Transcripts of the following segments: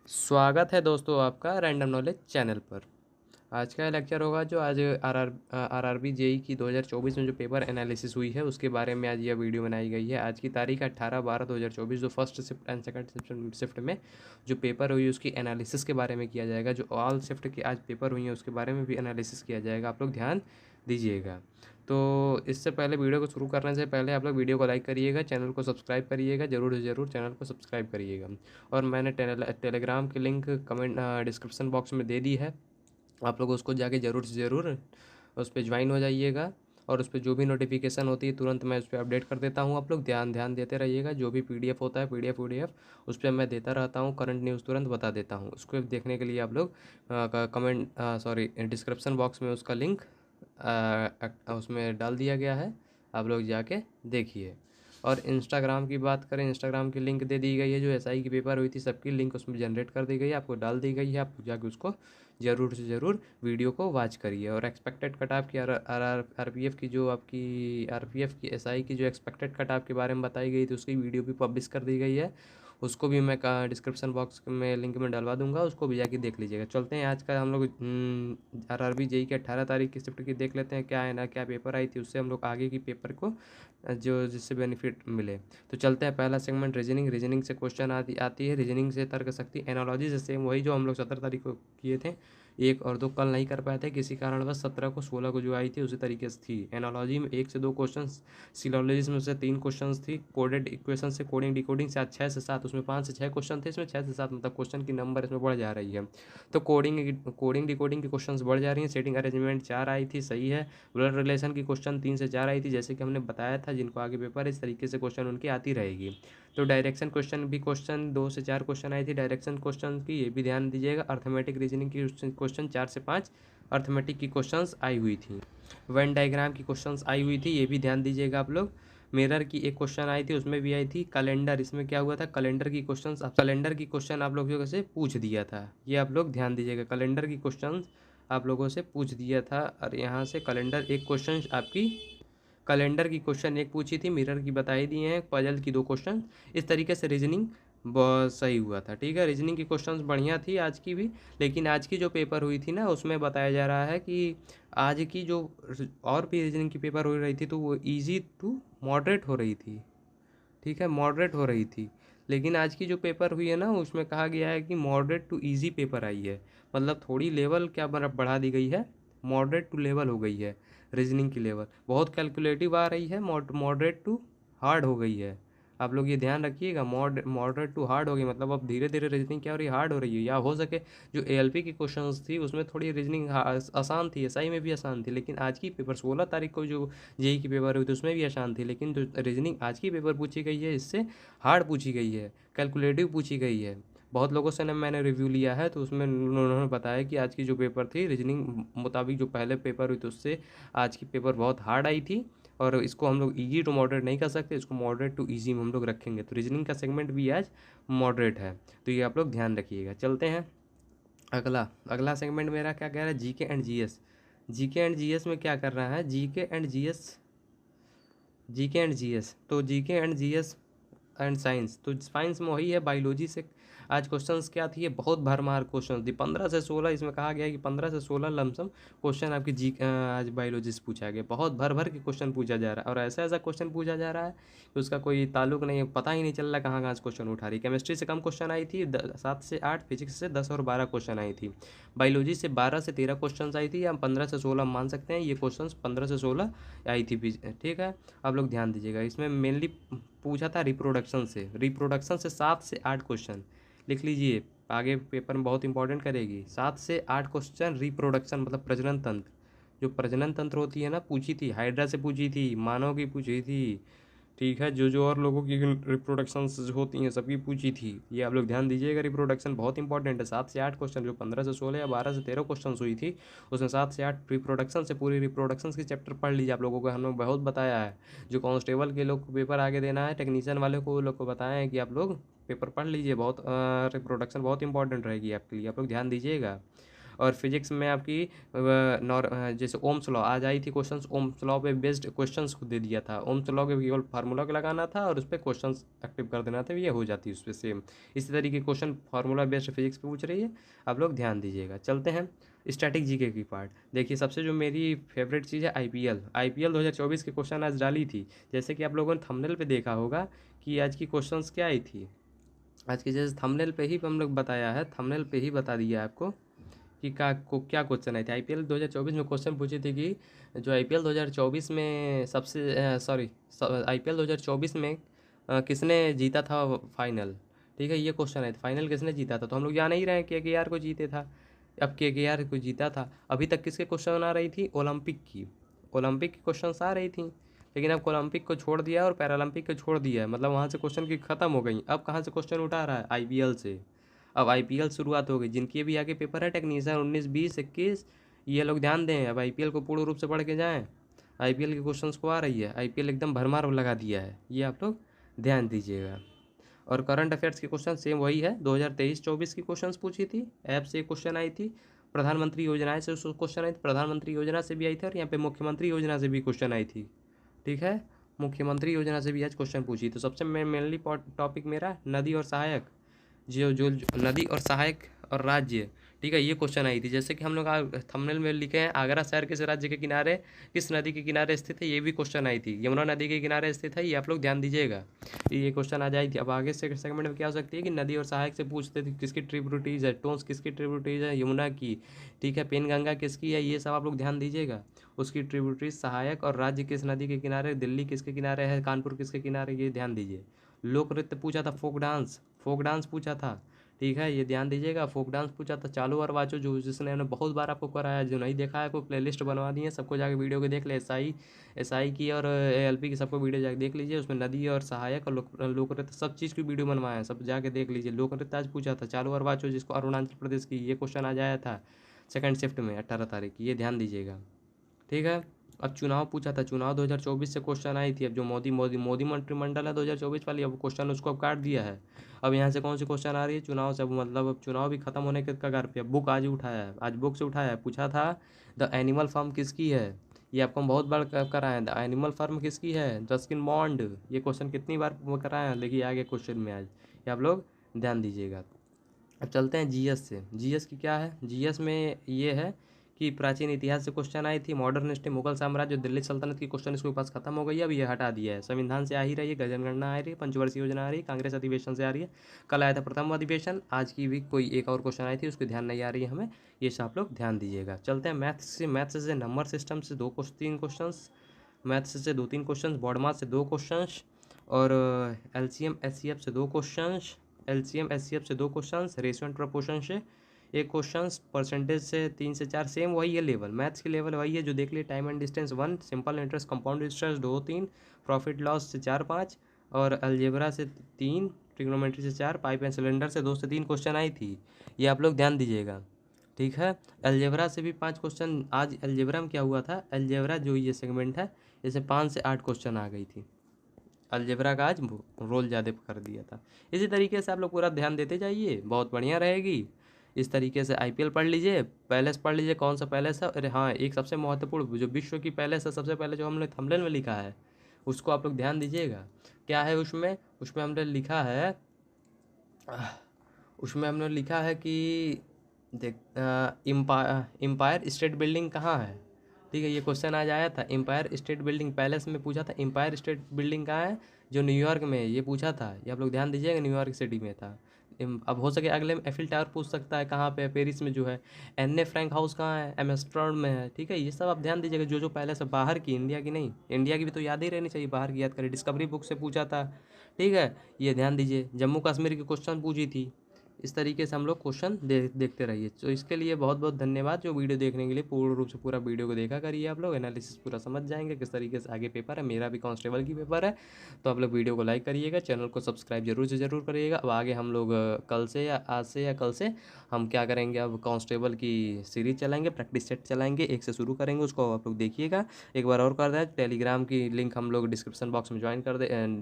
स्वागत है दोस्तों आपका रैंडम नॉलेज चैनल पर। आज का लेक्चर होगा जो आज आरआरबी जेई की 2024 में जो पेपर एनालिसिस हुई है उसके बारे में आज यह वीडियो बनाई गई है। आज की तारीख 18/12/2024 जो first shift and second shift में जो पेपर हुई उसकी एनालिसिस के बारे में किया जाएगा। जो ऑल शिफ्ट की आज पेपर हुई है उसके बारे में भी एनालिसिस किया जाएगा। आप लोग ध्यान दीजिएगा। तो इससे पहले वीडियो को शुरू करने से पहले आप लोग वीडियो को लाइक करिएगा, चैनल को सब्सक्राइब करिएगा, ज़रूर से ज़रूर चैनल को सब्सक्राइब करिएगा। और मैंने टेलीग्राम की लिंक कमेंट डिस्क्रिप्शन बॉक्स में दे दी है। आप लोग उसको जाके ज़रूर से ज़रूर उस पर ज्वाइन हो जाइएगा और उस पर जो भी नोटिफिकेशन होती है तुरंत मैं उस पर अपडेट कर देता हूँ। आप लोग ध्यान ध्यान देते रहिएगा। जो भी पीडीएफ होता है पीडीएफ उस पर मैं देता रहता हूँ। करंट न्यूज़ तुरंत बता देता हूँ। उसको देखने के लिए आप लोग कमेंट सॉरी डिस्क्रिप्शन बॉक्स में उसका लिंक उसमें डाल दिया गया है। आप लोग जाके देखिए। और इंस्टाग्राम की बात करें, इंस्टाग्राम की लिंक दे दी गई है। जो एसआई की पेपर हुई थी सबकी लिंक उसमें जनरेट कर दी गई है, आपको डाल दी गई है। आप जाके उसको ज़रूर से ज़रूर वीडियो को वॉच करिए। और एक्सपेक्टेड कट ऑफ की आरपीएफ की जो आपकी आरपीएफ की एसआई की जो एक्सपेक्टेड कट ऑफ के बारे में बताई गई थी उसकी वीडियो भी पब्लिश कर दी गई है। उसको भी मैं डिस्क्रिप्शन बॉक्स में लिंक में डलवा दूंगा, उसको भी जाके देख लीजिएगा। चलते हैं आज का हम लोग आरआरबी जेई की 18 तारीख की शिफ्ट की देख लेते हैं क्या है ना, क्या पेपर आई थी, उससे हम लोग आगे की पेपर को जो जिससे बेनिफिट मिले। तो चलते हैं। पहला सेगमेंट रीजनिंग से क्वेश्चन आती है। रीजनिंग से तर्क शक्ति, एनालॉजी से सेम वही जो हम लोग 17 तारीख को किए थे। एक और दो कल नहीं कर पाए थे किसी कारणवश। 17 को 16 को जो आई थी उसी तरीके से थी। एनालॉजी में 1 से 2 क्वेश्चन, सिलोजिज्म से 3 क्वेश्चन थी, कोडेड इक्वेशन से कोडिंग डिकोडिंग से आज 6 से 7, उसमें 5 से 6 क्वेश्चन थे। इसमें 6 से 7 मतलब क्वेश्चन की नंबर इसमें बढ़ जा रही है। तो कोडिंग डिकोडिंग की क्वेश्चन बढ़ जा रही हैं। सेटिंग अरेंजमेंट 4 आई थी, सही है। ब्लड रिलेशन की क्वेश्चन 3 से 4 आई थी, जैसे कि हमने बताया था। जिनको आगे पेपर इस तरीके से क्वेश्चन उनकी आती रहेगी। तो डायरेक्शन क्वेश्चन भी क्वेश्चन 2 से 4 क्वेश्चन आई थी डायरेक्शन क्वेश्चन की, ये भी ध्यान दीजिएगा। अर्थमेटिक रीजनिंग की क्वेश्चन 4 से 5 अर्थमेटिक की क्वेश्चंस आई हुई थी। वेन डायग्राम की क्वेश्चंस आई हुई थी, ये भी ध्यान दीजिएगा आप लोग। मिरर की एक क्वेश्चन आई थी, उसमें भी आई थी। कैलेंडर, इसमें क्या हुआ था, कैलेंडर की क्वेश्चन आप लोगों से पूछ दिया था, ये आप लोग ध्यान दीजिएगा। कैलेंडर की क्वेश्चन आप लोगों से पूछ दिया था। और यहाँ से कैलेंडर एक क्वेश्चन आपकी कैलेंडर की क्वेश्चन एक पूछी थी, मिरर की बताई दी हैं, पजल की 2 क्वेश्चन। इस तरीके से रीजनिंग बहुत सही हुआ था। ठीक है, रीजनिंग की क्वेश्चंस बढ़िया थी आज की भी। लेकिन आज की जो पेपर हुई थी ना उसमें बताया जा रहा है कि आज की जो और भी रीजनिंग की पेपर हो रही थी तो वो ईजी टू मॉडरेट हो रही थी। ठीक है, मॉडरेट हो रही थी। लेकिन आज की जो पेपर हुई है ना उसमें कहा गया है कि मॉडरेट टू इजी पेपर आई है। मतलब थोड़ी लेवल क्या बढ़ा दी गई है, मॉडरेट टू लेवल हो गई है। रीजनिंग की लेवल बहुत कैलकुलेटिव आ रही है, मॉडरेट टू हार्ड हो गई है। आप लोग ये ध्यान रखिएगा, मॉडरेट टू हार्ड हो गई मतलब अब धीरे धीरे रीजनिंग क्या हो रही है, हार्ड हो रही है। या हो सके जो एएलपी की क्वेश्चंस थी उसमें थोड़ी रीजनिंग आसान थी, एसआई में भी आसान थी। लेकिन आज की पेपर 16 तारीख को जो जेई की पेपर हुई थी उसमें भी आसान थी। लेकिन जो रीजनिंग आज की पेपर पूछी गई है इससे हार्ड पूछी गई है, कैलकुलेटिव पूछी गई है। बहुत लोगों से ना मैंने रिव्यू लिया है तो उसमें उन्होंने बताया कि आज की जो पेपर थी रीजनिंग मुताबिक जो पहले पेपर हुई थी उससे आज की पेपर बहुत हार्ड आई थी। और इसको हम लोग ईजी टू मॉडरेट नहीं कर सकते, इसको मॉडरेट टू ईजी में हम लोग रखेंगे। तो रीजनिंग का सेगमेंट भी आज मॉडरेट है, तो ये आप लोग ध्यान रखिएगा। चलते हैं अगला। अगला सेगमेंट मेरा क्या कह रहा है, GK and GS. GK and GS में क्या कर रहा है, जीके एंड जीएस। तो GK and GS and science, तो साइंस में वही है बायोलॉजी से। आज क्वेश्चंस क्या थी, ये बहुत भरमार क्वेश्चन थी। 15 से 16 इसमें कहा गया है कि 15 से 16 लमसम क्वेश्चन आपकी आज बायोलॉजी से पूछा गया। बहुत भर भर के क्वेश्चन पूछा जा रहा है और ऐसा ऐसा क्वेश्चन पूछा जा रहा है कि उसका कोई ताल्लुक नहीं है, पता ही नहीं चल रहा कहाँ कहाँ से क्वेश्चन उठा रही। केमिस्ट्री से कम क्वेश्चन आई थी 7 से 8, फिजिक्स से 10 और 12 क्वेश्चन आई थी। बायोलॉजी से 12 से 13 क्वेश्चन आई थी, या 15 से 16 मान सकते हैं। ये क्वेश्चन 15 से 16 आई थी। ठीक है, आप लोग ध्यान दीजिएगा। इसमें मेनली पूछा था रिप्रोडक्शन से 7 से 8 क्वेश्चन लिख लीजिए, आगे पेपर में बहुत इंपॉर्टेंट करेगी। 7 से 8 क्वेश्चन रिप्रोडक्शन मतलब प्रजनन तंत्र, जो प्रजनन तंत्र होती है ना पूछी थी। हाइड्रा से पूछी थी, मानव की पूछी थी। ठीक है, जो जो और लोगों की रिप्रोडक्शंस होती हैं सबकी पूछी थी। ये आप लोग ध्यान दीजिएगा, रिप्रोडक्शन बहुत इंपॉर्टेंट है। 7 से 8 क्वेश्चन, जो 15 से 16 या 12 से 13 क्वेश्चन हुई थी उसमें 7 से 8 रिप्रोडक्शन से, पूरी रिप्रोडक्शन की चैप्टर पढ़ लीजिए। आप लोगों को हम लोग बहुत बताया है, जो कांस्टेबल के लोग को पेपर आगे देना है, टेक्नीशियन वाले को लोग को बताया है कि आप लोग पेपर पढ़ लीजिए। बहुत रिप्रोडक्शन बहुत इंपॉर्टेंट रहेगी आपके लिए, आप लोग ध्यान दीजिएगा। और फिजिक्स में आपकी जैसे ओम्स लॉ आज आई थी, क्वेश्चंस ओम्स लॉ पे बेस्ड क्वेश्चंस को दे दिया था, ओम्स लॉ के केवल फार्मूला को लगाना था और उस पर क्वेश्चंस एक्टिव कर देना था, ये हो जाती है उस पर सेम। इसी तरीके क्वेश्चन फार्मूला बेस्ड फिजिक्स पे पूछ रही है, आप लोग ध्यान दीजिएगा। चलते हैं स्टैटिक जीके की पार्ट। देखिए सबसे जो मेरी फेवरेट चीज़ है आईपीएल 2024 के क्वेश्चन आज डाली थी। जैसे कि आप लोगों ने थंबनेल पे देखा होगा कि आज की क्वेश्चंस क्या आई थी। आज की जैसे थंबनेल पे ही हम लोग बताया है, थंबनेल पे ही बता दिया आपको कि क्या क्वेश्चन आए थे। आईपीएल 2024 में क्वेश्चन पूछे थे कि जो आईपीएल 2024 में सबसे सॉरी आईपीएल 2024 में किसने जीता था फाइनल। ठीक है, ये क्वेश्चन है, फाइनल किसने जीता था, तो हम लोग जान ही रहे हैं केकेआर को जीते था। अब केकेआर को जीता था, अभी तक किसके क्वेश्चन आ रही थी, ओलंपिक की क्वेश्चन आ रही थी। लेकिन अब ओलंपिक को छोड़ दिया और पैरालंपिक को छोड़ दिया है, मतलब वहाँ से क्वेश्चन की ख़त्म हो गई। अब कहाँ से क्वेश्चन उठा रहा है, आईपीएल से। अब आईपीएल शुरुआत हो गई, जिनके भी आगे पेपर है टेक्नीशियन 19, 20, 21, ये लोग ध्यान दें, अब आईपीएल को पूर्ण रूप से पढ़ के जाएँ। आईपीएल के क्वेश्चंस को आ रही है, आईपीएल एकदम भरमार लगा दिया है, ये आप लोग ध्यान दीजिएगा। और करंट अफेयर्स के क्वेश्चन सेम वही है, 2023-24 की क्वेश्चंस पूछी थी, ऐप से क्वेश्चन आई थी, प्रधानमंत्री योजनाएं से क्वेश्चन आई थी, प्रधानमंत्री योजना से भी आई थी, और यहाँ पे मुख्यमंत्री योजना से भी क्वेश्चन आई थी। ठीक है, मुख्यमंत्री योजना से भी आज क्वेश्चन पूछी। तो सबसे मेनली टॉपिक मेरा नदी और सहायक, जो नदी और सहायक और राज्य, ठीक है, ये क्वेश्चन आई थी। जैसे कि हम लोग थंबनेल में लिखे हैं, आगरा शहर किस राज्य के किनारे, किस नदी के किनारे स्थित है, ये भी क्वेश्चन आई थी। यमुना नदी के किनारे स्थित है, ये आप लोग ध्यान दीजिएगा, ये क्वेश्चन आ जाएगी। अब आगे से सेगमेंट में क्या हो सकती है कि नदी और सहायक से पूछते थे किसकी ट्रिब्यूटरीज है, टोन्स किसकी ट्रिब्यूटरीज है, यमुना की। ठीक है, पेनगंगा किसकी है, ये सब आप लोग ध्यान दीजिएगा। उसकी ट्रिब्यूटरीज, सहायक और राज्य किस नदी के किनारे, दिल्ली किसके किनारे है, कानपुर किसके किनारे, ये ध्यान दीजिए। लोक नृत्य पूछा था, फोक डांस पूछा था। ठीक है, ये ध्यान दीजिएगा, फोक डांस पूछा था। चालू और वाचो, जो जिसने उन्हें बहुत बार आपको कराया, जो नहीं देखा है कोई प्लेलिस्ट बनवा दी है, सबको जाके वीडियो को देख ले। एसआई की और एएलपी की सबको वीडियो जाके देख लीजिए, उसमें नदी और सहायक और लोक नृत्य सब चीज़ की वीडियो बनवाए हैं, सब जाके देख लीजिए। लोक नृत्य आज पूछा था, चालू और वाचो जिसको अरुणाचल प्रदेश की, ये क्वेश्चन आ जाया था सेकंड शिफ्ट में 18 तारीख की, ये ध्यान दीजिएगा। ठीक है, अब चुनाव पूछा था, चुनाव 2024 से क्वेश्चन आई थी। अब जो मोदी मंत्रिमंडल है 2024 वाली, अब क्वेश्चन उसको अब काट दिया है। अब यहाँ से कौन सी क्वेश्चन आ रही है, चुनाव से। अब मतलब अब चुनाव भी खत्म होने के कगार पे। बुक आज उठाया है, आज बुक से उठाया है, पूछा था द एनिमल फार्म किसकी है, ये आपको हम बहुत बार कराए हैं। द एनिमल फार्म किसकी है, रस्किन बॉन्ड, ये क्वेश्चन कितनी बार कराए हैं, देखिए आगे क्वेश्चन में आज, ये आप लोग ध्यान दीजिएगा। अब चलते हैं जीएस से। जीएस की क्या है, जीएस में ये है कि प्राचीन इतिहास से क्वेश्चन आई थी, मॉडर्न हिस्ट्री, मुगल साम्राज्य, दिल्ली सल्तनत की क्वेश्चन इसके पास खत्म हो गई है, अब ये हटा दिया है। संविधान से आ ही रही है, जनगणना आ रही है, पंचवर्षीय योजना आ रही है, कांग्रेस अधिवेशन से आ रही है। कल आया था प्रथम अधिवेशन, आज की भी कोई एक और क्वेश्चन आई थी, उसकी ध्यान नहीं आ रही है हमें, ये सब आप लोग ध्यान दीजिएगा। चलते हैं मैथ्स से नंबर सिस्टम से 3 क्वेश्चन, मैथ्स से 2-3 क्वेश्चन, बॉड मास से 2 क्वेश्चन, और एलसीएम एचसीएफ से 2 क्वेश्चन, एलसीएम एचसीएफ से 2 क्वेश्चन, रेशियो एंड प्रोपोर्शन से 1 क्वेश्चन, परसेंटेज से 3 से 4, सेम वही है लेवल, मैथ्स की लेवल वही है जो देख लिए। Time and distance 1, simple interest compound interest 2, 3, profit loss से 4, 5, और अलजेब्रा से 3, ट्रिग्नोमेट्री से 4, पाइप एंड सिलेंडर से 2 से 3 क्वेश्चन आई थी, ये आप लोग ध्यान दीजिएगा। ठीक है, अलजेब्रा से भी 5 क्वेश्चन, आज अलजेब्रा में क्या हुआ था, अलजेब्रा जो ये सेगमेंट है इससे 5 से 8 क्वेश्चन आ गई थी, अलजेब्रा का आज रोल ज़्यादा कर दिया था। इसी तरीके से आप लोग पूरा ध्यान देते जाइए, बहुत बढ़िया रहेगी। इस तरीके से आईपीएल पढ़ लीजिए, पैलेस पढ़ लीजिए, कौन सा पैलेस है। अरे हाँ, एक सबसे महत्वपूर्ण जो विश्व की पैलेस है, सबसे पहले जो हमने थंबनेल में लिखा है उसको आप लोग ध्यान दीजिएगा। क्या है उसमें, उसमें हमने लिखा है, उसमें हमने लिखा है कि देख एम्पायर स्टेट बिल्डिंग कहाँ है। ठीक है, ये क्वेश्चन आज आया था, एम्पायर स्टेट बिल्डिंग, पैलेस में पूछा था, एम्पायर स्टेट बिल्डिंग कहाँ है, जो न्यूयॉर्क में है, ये पूछा था, ये आप लोग ध्यान दीजिएगा, न्यूयॉर्क सिटी में था। अब हो सके अगले में एफिल टावर पूछ सकता है, कहाँ पे है, पेरिस में जो है। एन ए फ्रैंक हाउस कहाँ है, एम्स्टर्डम में है। ठीक है, ये सब आप ध्यान दीजिएगा, जो पैलेस है बाहर की, इंडिया की नहीं, इंडिया की भी तो याद ही रहनी चाहिए, बाहर की याद करें, डिस्कवरी बुक से पूछा था। ठीक है, ये ध्यान दीजिए, जम्मू कश्मीर की क्वेश्चन पूछी थी। इस तरीके से हम लोग क्वेश्चन देखते रहिए। तो इसके लिए बहुत बहुत धन्यवाद, जो वीडियो देखने के लिए पूर्ण रूप से पूरा वीडियो को देखा करिए, आप लोग एनालिसिस पूरा समझ जाएंगे किस तरीके से आगे पेपर है। मेरा भी कांस्टेबल की पेपर है, तो आप लोग वीडियो को लाइक करिएगा, चैनल को सब्सक्राइब जरूर से ज़रूर करिएगा। अब आगे हम लोग कल से या आज से या कल से हम क्या करेंगे, अब कांस्टेबल की सीरीज चलाएंगे, प्रैक्टिस सेट चलाएंगे, 1 से शुरू करेंगे, उसको आप लोग देखिएगा। एक बार और कर दें, टेलीग्राम की लिंक हम लोग डिस्क्रिप्शन बॉक्स में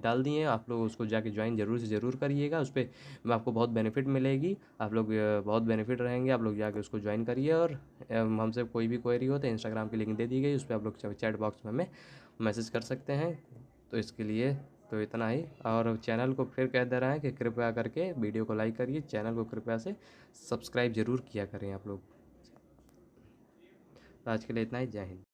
डाल दिए, आप लोग उसको जाके ज्वाइन जरूर से ज़रूर करिएगा, उस पर आपको बहुत बेनिफिट मिलेगा। मिलेगी। आप लोग बहुत बेनिफिट रहेंगे, आप लोग जाके उसको ज्वाइन करिए। और हमसे कोई भी क्वेरी हो तो इंस्टाग्राम की लिंक दे दी गई, उस पर आप लोग चैट बॉक्स में हमें मैसेज कर सकते हैं। तो इसके लिए तो इतना ही। और चैनल को फिर कह दे रहे हैं कि कृपया करके वीडियो को लाइक करिए, चैनल को कृपया से सब्सक्राइब ज़रूर किया करें आप लोग। तो आज के लिए इतना ही। जय हिंद।